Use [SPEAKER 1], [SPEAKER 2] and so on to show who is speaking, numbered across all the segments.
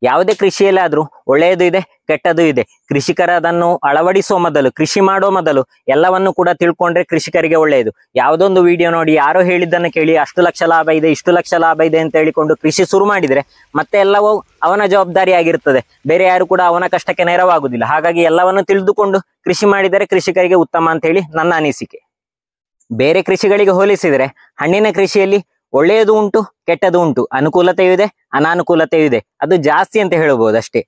[SPEAKER 1] ಯಾವುದೇ ಕೃಷಿಯಲ್ಲಾದ್ರೂ ಒಳ್ಳೆಯದು ಇದೆ, ಕೆಟ್ಟದ್ದು ಇದೆ. ಕೃಷಿಕರ ಅದನ್ನು ಅಳವಡಿಸುವ ಮೊದಲು, ಕೃಷಿ ಮಾಡುವ ಮೊದಲು ಎಲ್ಲವನ್ನು ಕೂಡ ತಿಳ್ಕೊಂಡ್ರೆ ಕೃಷಿಕರಿಗೆ ಒಳ್ಳೆಯದು. ಯಾವುದೊಂದು ವಿಡಿಯೋ ನೋಡಿ ಯಾರೋ ಹೇಳಿದ್ದನ್ನು ಕೇಳಿ ಅಷ್ಟು ಲಕ್ಷ ಲಾಭ ಇದೆ, ಇಷ್ಟು ಲಕ್ಷ ಲಾಭ ಇದೆ ಅಂತ ಹೇಳಿಕೊಂಡು ಕೃಷಿ ಶುರು ಮಾಡಿದ್ರೆ ಮತ್ತೆ ಎಲ್ಲವೂ ಅವನ ಜವಾಬ್ದಾರಿ ಆಗಿರ್ತದೆ. ಬೇರೆ ಯಾರು ಕೂಡ ಅವನ ಕಷ್ಟಕ್ಕೆ ನೆರವಾಗುದಿಲ್ಲ. ಹಾಗಾಗಿ ಎಲ್ಲವನ್ನು ತಿಳಿದುಕೊಂಡು ಕೃಷಿ ಮಾಡಿದರೆ ಕೃಷಿಕರಿಗೆ ಉತ್ತಮ ಅಂತ ಹೇಳಿ ನನ್ನ ಅನಿಸಿಕೆ. ಬೇರೆ ಕೃಷಿಗಳಿಗೆ ಹೋಲಿಸಿದರೆ ಹಣ್ಣಿನ ಕೃಷಿಯಲ್ಲಿ ಒಳ್ಳೆಯದು ಉಂಟು, ಕೆಟ್ಟದು ಉಂಟು, ಅನುಕೂಲತೆಯೂ ಇದೆ, ಅನಾನುಕೂಲತೆಯೂ ಇದೆ. ಅದು ಜಾಸ್ತಿ ಅಂತ ಹೇಳಬಹುದು ಅಷ್ಟೇ.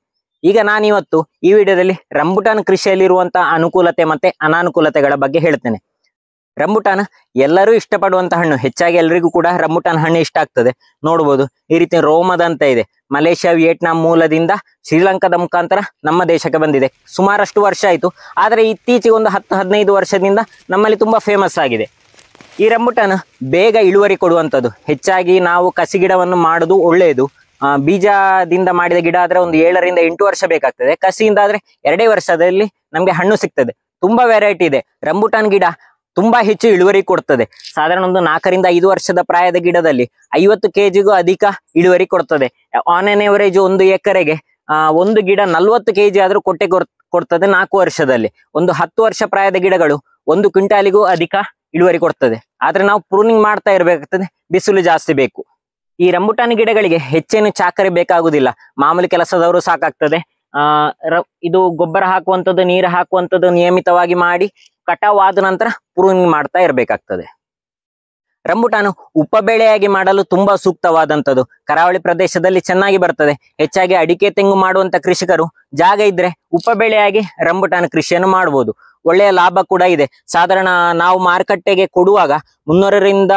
[SPEAKER 1] ಈಗ ನಾನಿವತ್ತು ಈ ವಿಡಿಯೋದಲ್ಲಿ ರಂಬುಟಾನ್ ಕೃಷಿಯಲ್ಲಿರುವಂತಹ ಅನುಕೂಲತೆ ಮತ್ತೆ ಅನಾನುಕೂಲತೆಗಳ ಬಗ್ಗೆ ಹೇಳ್ತೇನೆ. ರಂಬುಟಾನ್ ಎಲ್ಲರೂ ಇಷ್ಟಪಡುವಂತಹ ಹಣ್ಣು. ಹೆಚ್ಚಾಗಿ ಎಲ್ಲರಿಗೂ ಕೂಡ ರಂಬುಟಾನ್ ಹಣ್ಣು ಇಷ್ಟ ಆಗ್ತದೆ. ನೋಡ್ಬೋದು ಈ ರೀತಿ ರೋಮದಂತ ಇದೆ. ಮಲೇಷ್ಯಾ, ವಿಯೆಟ್ನಾಂ ಮೂಲದಿಂದ ಶ್ರೀಲಂಕಾದ ಮುಖಾಂತರ ನಮ್ಮ ದೇಶಕ್ಕೆ ಬಂದಿದೆ. ಸುಮಾರಷ್ಟು ವರ್ಷ ಆಯಿತು. ಆದರೆ ಇತ್ತೀಚೆಗೆ ಒಂದು 10-15 ವರ್ಷದಿಂದ ನಮ್ಮಲ್ಲಿ ತುಂಬಾ ಫೇಮಸ್ ಆಗಿದೆ. ಈ ರಂಬುಟಾನ್ ಬೇಗ ಇಳುವರಿ ಕೊಡುವಂಥದ್ದು. ಹೆಚ್ಚಾಗಿ ನಾವು ಕಸಿ ಗಿಡವನ್ನು ಮಾಡೋದು ಒಳ್ಳೆಯದು. ಬೀಜದಿಂದ ಮಾಡಿದ ಗಿಡ ಆದ್ರೆ ಒಂದು 7ರಿಂದ 8 ವರ್ಷ ಬೇಕಾಗ್ತದೆ. ಕಸಿಯಿಂದ ಆದ್ರೆ 2 ವರ್ಷದಲ್ಲಿ ನಮ್ಗೆ ಹಣ್ಣು ಸಿಗ್ತದೆ. ತುಂಬಾ ವೆರೈಟಿ ಇದೆ. ರಂಬುಟಾನ್ ಗಿಡ ತುಂಬಾ ಹೆಚ್ಚು ಇಳುವರಿ ಕೊಡ್ತದೆ. ಸಾಧಾರಣ ಒಂದು 4ರಿಂದ 5 ವರ್ಷದ ಪ್ರಾಯದ ಗಿಡದಲ್ಲಿ 50 kgಗೂ ಅಧಿಕ ಇಳುವರಿ ಕೊಡ್ತದೆ. ಆನ್ ಎನ್ ಎವರೇಜ್ ಒಂದು ಎಕರೆಗೆ ಒಂದು ಗಿಡ 40 kg ಆದ್ರೂ ಕೊಡ್ತದೆ 4 ವರ್ಷದಲ್ಲಿ. ಒಂದು 10 ವರ್ಷ ಪ್ರಾಯದ ಗಿಡಗಳು 1 ಕ್ವಿಂಟಾಲಿಗೂ ಅಧಿಕ ಇಳುವರಿ ಕೊಡ್ತದೆ. ಆದ್ರೆ ನಾವು ಪ್ರೂನಿಂಗ್ ಮಾಡ್ತಾ ಇರ್ಬೇಕಾಗ್ತದೆ. ಬಿಸಿಲು ಜಾಸ್ತಿ ಬೇಕು. ಈ ರಂಬುಟಾನ್ ಗಿಡಗಳಿಗೆ ಹೆಚ್ಚೇನು ಚಾಕರಿ ಬೇಕಾಗುದಿಲ್ಲ. ಮಾಮೂಲಿ ಕೆಲಸದವರು ಸಾಕಾಗ್ತದೆ. ಇದು ಗೊಬ್ಬರ ಹಾಕುವಂಥದ್ದು, ನೀರು ಹಾಕುವಂಥದ್ದು ನಿಯಮಿತವಾಗಿ ಮಾಡಿ ಕಟಾವ್ ಆದ ನಂತರ ಪ್ರೂನಿಂಗ್ ಮಾಡ್ತಾ ಇರ್ಬೇಕಾಗ್ತದೆ. ರಂಬುಟಾನು ಉಪಬೆಳೆಯಾಗಿ ಮಾಡಲು ತುಂಬಾ ಸೂಕ್ತವಾದಂಥದ್ದು. ಕರಾವಳಿ ಪ್ರದೇಶದಲ್ಲಿ ಚೆನ್ನಾಗಿ ಬರ್ತದೆ. ಹೆಚ್ಚಾಗಿ ಅಡಿಕೆ, ತೆಂಗು ಮಾಡುವಂತ ಕೃಷಿಕರು ಜಾಗ ಇದ್ರೆ ಉಪಬೆಳೆಯಾಗಿ ರಂಬುಟಾನ್ ಕೃಷಿಯನ್ನು ಮಾಡಬಹುದು. ಒಳ್ಳೆಯ ಲಾಭ ಕೂಡ ಇದೆ. ಸಾಧಾರಣ ನಾವು ಮಾರುಕಟ್ಟೆಗೆ ಕೊಡುವಾಗ 300ರಿಂದ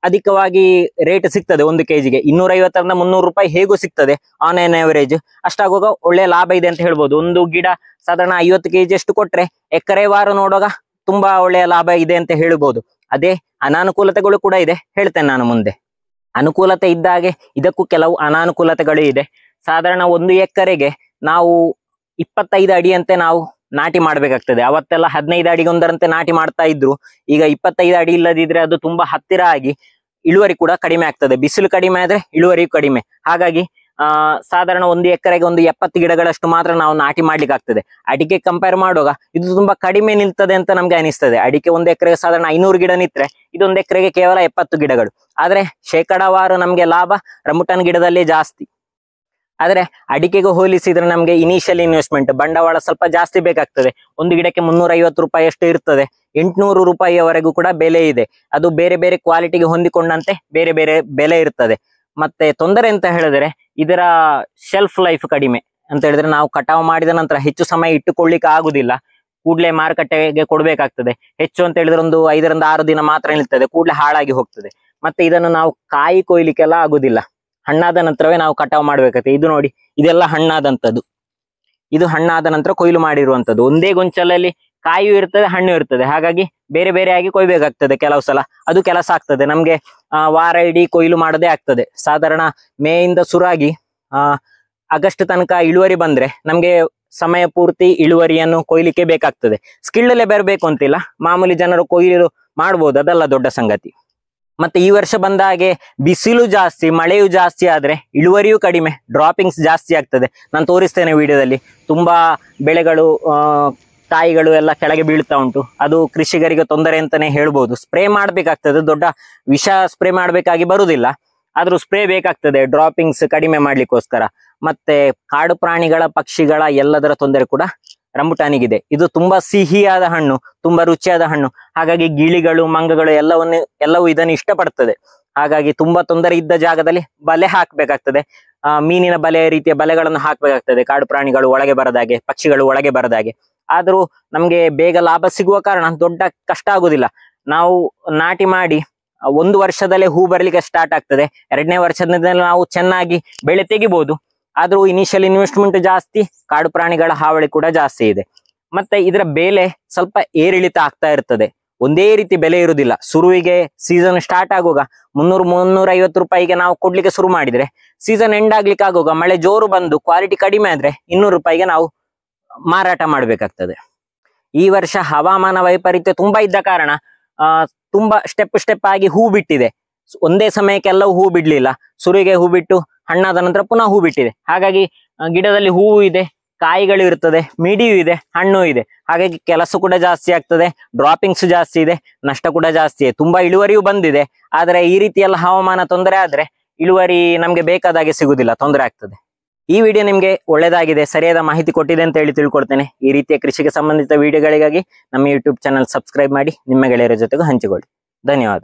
[SPEAKER 1] ಅಧಿಕವಾಗಿ ರೇಟ್ ಸಿಗ್ತದೆ. 1 kgಗೆ 250ರಿಂದ 300 ರೂಪಾಯಿ ಹೇಗೂ ಸಿಗ್ತದೆ ಆನ್ ಎನ್ ಅವರೇಜ್. ಅಷ್ಟಾಗುವಾಗ ಒಳ್ಳೆಯ ಲಾಭ ಇದೆ ಅಂತ ಹೇಳ್ಬೋದು. ಒಂದು ಗಿಡ ಸಾಧಾರಣ 50 kg ಅಷ್ಟು ಕೊಟ್ರೆ ಎಕರೆ ವಾರ ನೋಡುವಾಗ ತುಂಬಾ ಒಳ್ಳೆಯ ಲಾಭ ಇದೆ ಅಂತ ಹೇಳ್ಬೋದು. ಅದೇ ಅನಾನುಕೂಲತೆಗಳು ಕೂಡ ಇದೆ, ಹೇಳ್ತೇನೆ ನಾನು ಮುಂದೆ. ಅನುಕೂಲತೆ ಇದ್ದಾಗೆ ಇದಕ್ಕೂ ಕೆಲವು ಅನಾನುಕೂಲತೆಗಳು ಇದೆ. ಸಾಧಾರಣ 1 ಎಕರೆಗೆ ನಾವು 25 ಅಡಿಯಂತೆ ನಾವು ನಾಟಿ ಮಾಡ್ಬೇಕಾಗ್ತದೆ. ಅವತ್ತೆಲ್ಲ 15 ಅಡಿಗೊಂದರಂತೆ ನಾಟಿ ಮಾಡ್ತಾ ಇದ್ರು. ಈಗ 25 ಅಡಿ ಇಲ್ಲದಿದ್ರೆ ಅದು ತುಂಬಾ ಹತ್ತಿರ ಆಗಿ ಇಳುವರಿ ಕೂಡ ಕಡಿಮೆ ಆಗ್ತದೆ. ಬಿಸಿಲು ಕಡಿಮೆ ಆದ್ರೆ ಇಳುವರಿಯು ಕಡಿಮೆ. ಹಾಗಾಗಿ ಸಾಧಾರಣ 1 ಎಕರೆಗೆ ಒಂದು 70 ಗಿಡಗಳಷ್ಟು ಮಾತ್ರ ನಾವು ನಾಟಿ ಮಾಡ್ಲಿಕ್ಕೆ ಆಗ್ತದೆ. ಅಡಿಕೆ ಕಂಪೇರ್ ಮಾಡುವಾಗ ಇದು ತುಂಬಾ ಕಡಿಮೆ ನಿಲ್ತದೆ ಅಂತ ನಮ್ಗೆ ಅನಿಸ್ತದೆ. ಅಡಿಕೆ 1 ಎಕರೆಗೆ ಸಾಧಾರಣ 500 ಗಿಡ ನಿಂತ್ರೆ ಇದೊಂದು ಎಕರೆಗೆ ಕೇವಲ 70 ಗಿಡಗಳು. ಆದ್ರೆ ಶೇಕಡಾವಾರು ನಮ್ಗೆ ಲಾಭ ರಂಬುಟಾನ್ ಗಿಡದಲ್ಲೇ ಜಾಸ್ತಿ. ಆದ್ರೆ ಅಡಿಕೆಗೆ ಹೋಲಿಸಿದ್ರೆ ನಮ್ಗೆ ಇನಿಷಿಯಲ್ ಇನ್ವೆಸ್ಟ್ಮೆಂಟ್ ಬಂಡವಾಳ ಸ್ವಲ್ಪ ಜಾಸ್ತಿ ಬೇಕಾಗ್ತದೆ. ಒಂದು ಗಿಡಕ್ಕೆ 350 ರೂಪಾಯಿ ಅಷ್ಟು ಇರ್ತದೆ. 800 ರೂಪಾಯಿಯವರೆಗೂ ಕೂಡ ಬೆಲೆ ಇದೆ. ಅದು ಬೇರೆ ಬೇರೆ ಕ್ವಾಲಿಟಿಗೆ ಹೊಂದಿಕೊಂಡಂತೆ ಬೇರೆ ಬೇರೆ ಬೆಲೆ ಇರ್ತದೆ. ಮತ್ತೆ ತೊಂದರೆ ಅಂತ ಹೇಳಿದ್ರೆ ಇದರ ಶೆಲ್ಫ್ ಲೈಫ್ ಕಡಿಮೆ ಅಂತ ಹೇಳಿದ್ರೆ ನಾವು ಕಟಾವು ಮಾಡಿದ ನಂತರ ಹೆಚ್ಚು ಸಮಯ ಇಟ್ಟುಕೊಳ್ಳಿಕ್ಕೆ ಆಗುದಿಲ್ಲ. ಕೂಡ್ಲೆ ಮಾರುಕಟ್ಟೆಗೆ ಕೊಡ್ಬೇಕಾಗ್ತದೆ. ಹೆಚ್ಚು ಅಂತ ಹೇಳಿದ್ರೆ ಒಂದು 5ರಿಂದ 6 ದಿನ ಮಾತ್ರ ನಿಲ್ತದೆ. ಕೂಡ್ಲೆ ಹಾಳಾಗಿ ಹೋಗ್ತದೆ. ಮತ್ತೆ ಇದನ್ನು ನಾವು ಕಾಯಿ ಕೊಯ್ಲಿಕ್ಕೆಲ್ಲ ಆಗುದಿಲ್ಲ. ಹಣ್ಣಾದ ನಂತರವೇ ನಾವು ಕಟಾವು ಮಾಡ್ಬೇಕಾಗ್ತದೆ. ಇದು ನೋಡಿ, ಇದೆಲ್ಲ ಹಣ್ಣಾದಂಥದ್ದು. ಇದು ಹಣ್ಣಾದ ನಂತರ ಕೊಯ್ಲು ಮಾಡಿರುವಂಥದ್ದು. ಒಂದೇ ಗೊಂಚಲಲ್ಲಿ ಕಾಯಿಯೂ ಇರ್ತದೆ, ಹಣ್ಣು ಇರ್ತದೆ. ಹಾಗಾಗಿ ಬೇರೆ ಬೇರೆ ಆಗಿ ಕೊಯ್ಬೇಕಾಗ್ತದೆ. ಕೆಲವು ಸಲ ಅದು ಕೆಲಸ ಆಗ್ತದೆ. ನಮ್ಗೆ ವಾರ ಇಡೀ ಕೊಯ್ಲು ಮಾಡದೇ ಆಗ್ತದೆ. ಸಾಧಾರಣ ಮೇಯಿಂದ ಶುರುವಾಗಿ ಆಗಸ್ಟ್ ತನಕ ಇಳುವರಿ ಬಂದ್ರೆ ನಮ್ಗೆ ಸಮಯ ಪೂರ್ತಿ ಇಳುವರಿಯನ್ನು ಕೊಯ್ಲಿಕ್ಕೆ ಬೇಕಾಗ್ತದೆ. ಸ್ಕಿಲ್ಡ್ ಲೇಬರ್ ಬೇಕು ಅಂತಿಲ್ಲ. ಮಾಮೂಲಿ ಜನರು ಕೊಯ್ಲು ಮಾಡ್ಬೋದು. ಅದಲ್ಲ ದೊಡ್ಡ ಸಂಗತಿ. ಮತ್ತೆ ಈ ವರ್ಷ ಬಂದ ಹಾಗೆ ಬಿಸಿಲು ಜಾಸ್ತಿ, ಮಳೆಯು ಜಾಸ್ತಿ ಆದ್ರೆ ಇಳುವರಿಯೂ ಕಡಿಮೆ, ಡ್ರಾಪಿಂಗ್ಸ್ ಜಾಸ್ತಿ ಆಗ್ತದೆ. ನಾನು ತೋರಿಸ್ತೇನೆ ವಿಡಿಯೋದಲ್ಲಿ. ತುಂಬಾ ಬೆಳೆಗಳು ಕಾಯಿಗಳು ಎಲ್ಲ ಕೆಳಗೆ ಬೀಳ್ತಾ ಉಂಟು. ಅದು ಕೃಷಿಕರಿಗೆ ತೊಂದರೆ ಅಂತಾನೆ ಹೇಳ್ಬೋದು. ಸ್ಪ್ರೇ ಮಾಡ್ಬೇಕಾಗ್ತದೆ. ದೊಡ್ಡ ವಿಷ ಸ್ಪ್ರೇ ಮಾಡ್ಬೇಕಾಗಿ ಬರುದಿಲ್ಲ. ಆದ್ರೂ ಸ್ಪ್ರೇ ಬೇಕಾಗ್ತದೆ ಡ್ರಾಪಿಂಗ್ಸ್ ಕಡಿಮೆ ಮಾಡ್ಲಿಕ್ಕೋಸ್ಕರ. ಮತ್ತೆ ಕಾಡು ಪ್ರಾಣಿಗಳ, ಪಕ್ಷಿಗಳ ಎಲ್ಲದರ ತೊಂದರೆ ಕೂಡ ರಂಬುಟಾನಿಗಿದೆ. ಇದು ತುಂಬಾ ಸಿಹಿಯಾದ ಹಣ್ಣು, ತುಂಬಾ ರುಚಿಯಾದ ಹಣ್ಣು. ಹಾಗಾಗಿ ಗಿಳಿಗಳು, ಮಂಗಗಳು ಎಲ್ಲವೂ ಇದನ್ನು ಇಷ್ಟಪಡ್ತದೆ. ಹಾಗಾಗಿ ತುಂಬಾ ತೊಂದರೆ ಇದ್ದ ಜಾಗದಲ್ಲಿ ಬಲೆ ಹಾಕ್ಬೇಕಾಗ್ತದೆ. ಮೀನಿನ ಬಲೆ ರೀತಿಯ ಬಲೆಗಳನ್ನು ಹಾಕ್ಬೇಕಾಗ್ತದೆ. ಕಾಡು ಪ್ರಾಣಿಗಳು ಒಳಗೆ ಬರದಾಗೆ, ಪಕ್ಷಿಗಳು ಒಳಗೆ ಬರದಾಗೆ. ಆದ್ರೂ ನಮ್ಗೆ ಬೇಗ ಲಾಭ ಸಿಗುವ ಕಾರಣ ದೊಡ್ಡ ಕಷ್ಟ ಆಗುದಿಲ್ಲ. ನಾವು ನಾಟಿ ಮಾಡಿ 1 ವರ್ಷದಲ್ಲೇ ಹೂ ಬರ್ಲಿಕ್ಕೆ ಸ್ಟಾರ್ಟ್ ಆಗ್ತದೆ. 2ನೇ ವರ್ಷದಿಂದ ನಾವು ಚೆನ್ನಾಗಿ ಬೆಳೆ ತೆಗಿಬಹುದು. ಆದ್ರೂ ಇನಿಷಿಯಲ್ ಇನ್ವೆಸ್ಟ್ಮೆಂಟ್ ಜಾಸ್ತಿ, ಕಾಡು ಪ್ರಾಣಿಗಳ ಹಾವಳಿ ಕೂಡ ಜಾಸ್ತಿ ಇದೆ. ಮತ್ತೆ ಇದರ ಬೆಲೆ ಸ್ವಲ್ಪ ಏರಿಳಿತ ಆಗ್ತಾ ಇರ್ತದೆ. ಒಂದೇ ರೀತಿ ಬೆಲೆ ಇರುವುದಿಲ್ಲ. ಶುರುವಿಗೆ ಸೀಸನ್ ಸ್ಟಾರ್ಟ್ ಆಗುವಾಗ 300-350 ರೂಪಾಯಿಗೆ ನಾವು ಕೊಡ್ಲಿಕ್ಕೆ ಶುರು ಮಾಡಿದ್ರೆ ಸೀಸನ್ ಎಂಡ್ ಆಗ್ಲಿಕ್ಕೆ ಆಗುವಾಗ ಮಳೆ ಜೋರು ಬಂದು ಕ್ವಾಲಿಟಿ ಕಡಿಮೆ ಆದ್ರೆ 200 ರೂಪಾಯಿಗೆ ನಾವು ಮಾರಾಟ ಮಾಡ್ಬೇಕಾಗ್ತದೆ. ಈ ವರ್ಷ ಹವಾಮಾನ ವೈಪರೀತ್ಯ ತುಂಬಾ ಇದ್ದ ಕಾರಣ ತುಂಬಾ ಸ್ಟೆಪ್ ಆಗಿ ಹೂ ಬಿಟ್ಟಿದೆ. ಒಂದೇ ಸಮಯಕ್ಕೆಲ್ಲವೂ ಹೂ ಬಿಡ್ಲಿಲ್ಲ. ಶುರುವಿಗೆ ಹೂ ಬಿಟ್ಟು ಹಣ್ಣಾದ ನಂತರ ಪುನಃ ಹೂ ಬಿಟ್ಟಿದೆ. ಹಾಗಾಗಿ ಗಿಡದಲ್ಲಿ ಹೂವು ಇದೆ, ಕಾಯಿಗಳು ಇರ್ತದೆ, ಮಿಡಿಯೂ ಇದೆ, ಹಣ್ಣು ಇದೆ. ಹಾಗಾಗಿ ಕೆಲಸ ಕೂಡ ಜಾಸ್ತಿ ಆಗ್ತದೆ, ಡ್ರಾಪಿಂಗ್ಸ್ ಜಾಸ್ತಿ ಇದೆ, ನಷ್ಟ ಕೂಡ ಜಾಸ್ತಿ ಇದೆ. ತುಂಬಾ ಇಳುವರಿಯೂ ಬಂದಿದೆ. ಆದ್ರೆ ಈ ರೀತಿ ಎಲ್ಲ ಹವಾಮಾನ ತೊಂದರೆ ಆದ್ರೆ ಇಳುವರಿ ನಮ್ಗೆ ಬೇಕಾದಾಗೆ ಸಿಗುದಿಲ್ಲ, ತೊಂದರೆ ಆಗ್ತದೆ. ಈ ವಿಡಿಯೋ ನಿಮ್ಗೆ ಒಳ್ಳೆದಾಗಿದೆ, ಸರಿಯಾದ ಮಾಹಿತಿ ಕೊಟ್ಟಿದೆ ಅಂತ ಹೇಳಿ ತಿಳ್ಕೊಳ್ತೇನೆ. ಈ ರೀತಿಯ ಕೃಷಿಗೆ ಸಂಬಂಧಿತ ವಿಡಿಯೋಗಳಿಗಾಗಿ ನಮ್ಮ ಯೂಟ್ಯೂಬ್ ಚಾನಲ್ ಸಬ್ಸ್ಕ್ರೈಬ್ ಮಾಡಿ, ನಿಮ್ಮ ಗೆಳೆಯರ ಜೊತೆಗೂ ಹಂಚಿಕೊಳ್ಳಿ. ಧನ್ಯವಾದ.